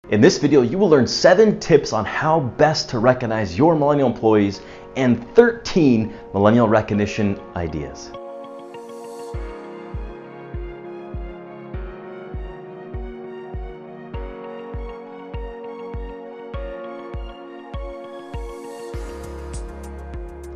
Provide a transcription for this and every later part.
In this video, you will learn 7 tips on how best to recognize your millennial employees and 13 millennial recognition ideas.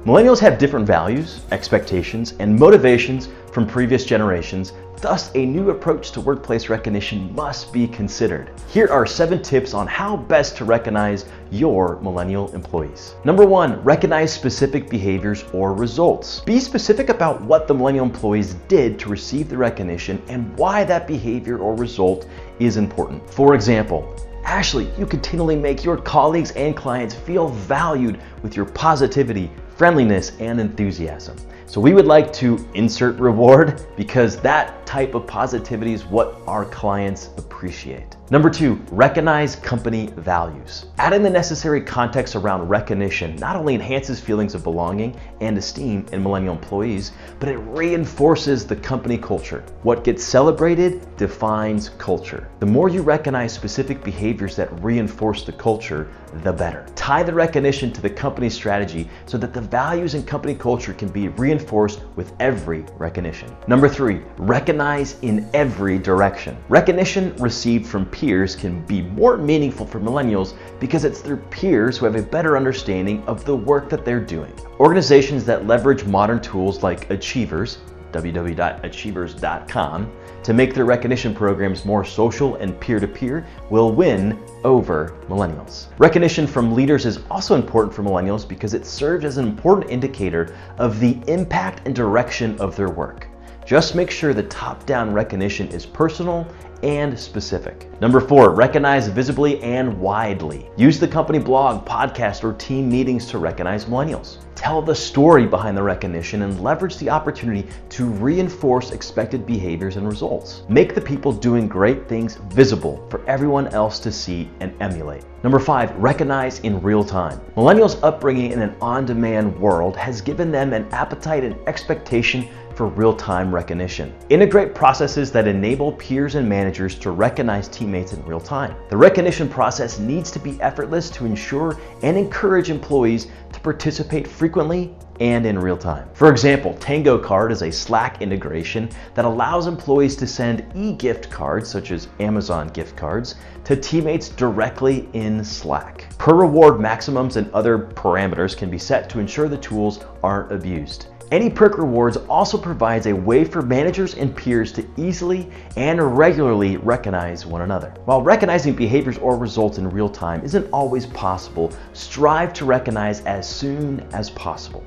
Millennials have different values, expectations, and motivations from previous generations. Thus, a new approach to workplace recognition must be considered. Here are 7 tips on how best to recognize your millennial employees. Number 1, recognize specific behaviors or results. Be specific about what the millennial employees did to receive the recognition and why that behavior or result is important. For example, Ashley, you continually make your colleagues and clients feel valued with your positivity, friendliness, and enthusiasm. So we would like to insert reward because that type of positivity is what our clients appreciate. Number 2, recognize company values. Adding the necessary context around recognition not only enhances feelings of belonging and esteem in millennial employees, but it reinforces the company culture. What gets celebrated defines culture. The more you recognize specific behaviors that reinforce the culture, the better. Tie the recognition to the company strategy so that the values and company culture can be reinforced with every recognition. Number 3, recognize in every direction. Recognition received from peers can be more meaningful for millennials because it's their peers who have a better understanding of the work that they're doing. Organizations that leverage modern tools like Achievers, www.achievers.com, to make their recognition programs more social and peer-to-peer will win over millennials. Recognition from leaders is also important for millennials because it serves as an important indicator of the impact and direction of their work. Just make sure the top-down recognition is personal and specific. Number 4, recognize visibly and widely. Use the company blog, podcast, or team meetings to recognize millennials. Tell the story behind the recognition and leverage the opportunity to reinforce expected behaviors and results. Make the people doing great things visible for everyone else to see and emulate. Number 5, recognize in real time. Millennials' upbringing in an on-demand world has given them an appetite and expectation for real-time recognition. Integrate processes that enable peers and managers to recognize teammates in real time. The recognition process needs to be effortless to ensure and encourage employees to participate frequently and in real time. For example, Tango Card is a Slack integration that allows employees to send e-gift cards, such as Amazon gift cards, to teammates directly in Slack. Per reward maximums and other parameters can be set to ensure the tools aren't abused. Any perk rewards also provides a way for managers and peers to easily and regularly recognize one another. While recognizing behaviors or results in real time isn't always possible, strive to recognize as soon as possible.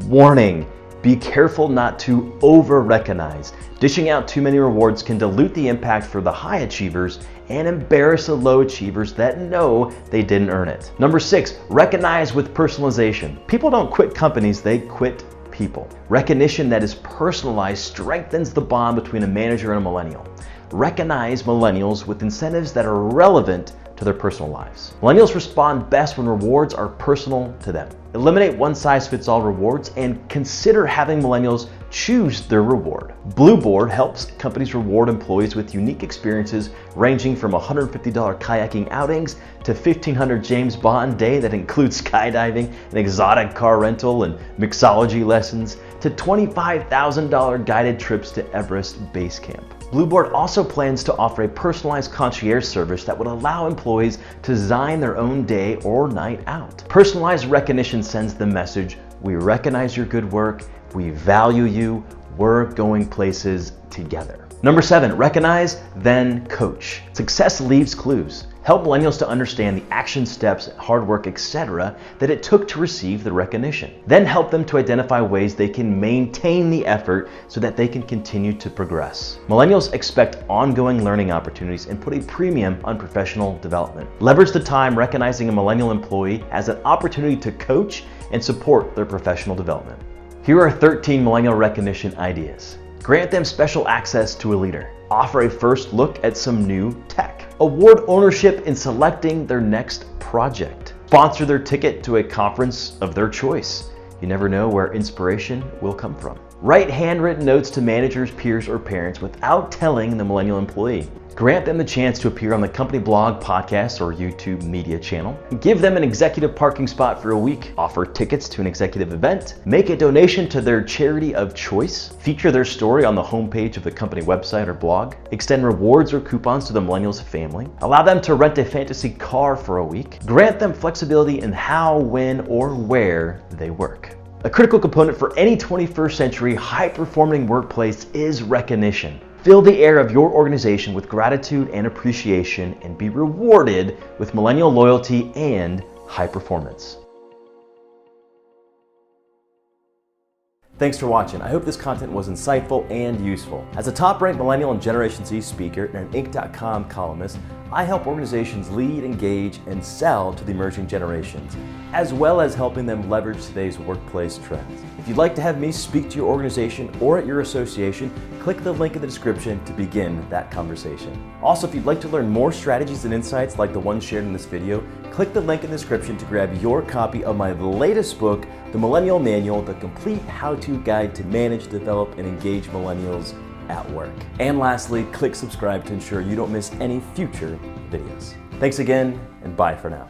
Warning: be careful not to over-recognize. Dishing out too many rewards can dilute the impact for the high achievers and embarrass the low achievers that know they didn't earn it. Number 6, recognize with personalization. People don't quit companies, they quit people. Recognition that is personalized strengthens the bond between a manager and a millennial. Recognize millennials with incentives that are relevant to their personal lives. Millennials respond best when rewards are personal to them. Eliminate one-size-fits-all rewards and consider having millennials choose their reward. Blueboard helps companies reward employees with unique experiences ranging from $150 kayaking outings to $1,500 James Bond day that includes skydiving, an exotic car rental, and mixology lessons, to $25,000 guided trips to Everest Base Camp. Blueboard also plans to offer a personalized concierge service that would allow employees to design their own day or night out. Personalized recognition sends the message: we recognize your good work, we value you, we're going places together. Number 7, recognize, then coach. Success leaves clues. Help millennials to understand the action steps, hard work, etc. that it took to receive the recognition. Then help them to identify ways they can maintain the effort so that they can continue to progress. Millennials expect ongoing learning opportunities and put a premium on professional development. Leverage the time recognizing a millennial employee as an opportunity to coach and support their professional development. Here are 13 millennial recognition ideas. Grant them special access to a leader. Offer a first look at some new tech. Award ownership in selecting their next project. Sponsor their ticket to a conference of their choice. You never know where inspiration will come from. Write handwritten notes to managers, peers, or parents without telling the millennial employee. Grant them the chance to appear on the company blog, podcast, or YouTube media channel. Give them an executive parking spot for a week. Offer tickets to an executive event. Make a donation to their charity of choice. Feature their story on the homepage of the company website or blog. Extend rewards or coupons to the millennials family. Allow them to rent a fantasy car for a week. Grant them flexibility in how, when, or where they work. A critical component for any 21st century high-performing workplace is recognition. Fill the air of your organization with gratitude and appreciation and be rewarded with millennial loyalty and high performance. Thanks for watching. I hope this content was insightful and useful. As a top-ranked Millennial and Generation Z speaker and an Inc.com columnist, I help organizations lead, engage, and sell to the emerging generations, as well as helping them leverage today's workplace trends. If you'd like to have me speak to your organization or at your association, click the link in the description to begin that conversation. Also, if you'd like to learn more strategies and insights like the ones shared in this video, click the link in the description to grab your copy of my latest book, The Millennial Manual, the complete how-to guide to manage, develop, and engage millennials at work. And lastly, click subscribe to ensure you don't miss any future videos. Thanks again, and bye for now.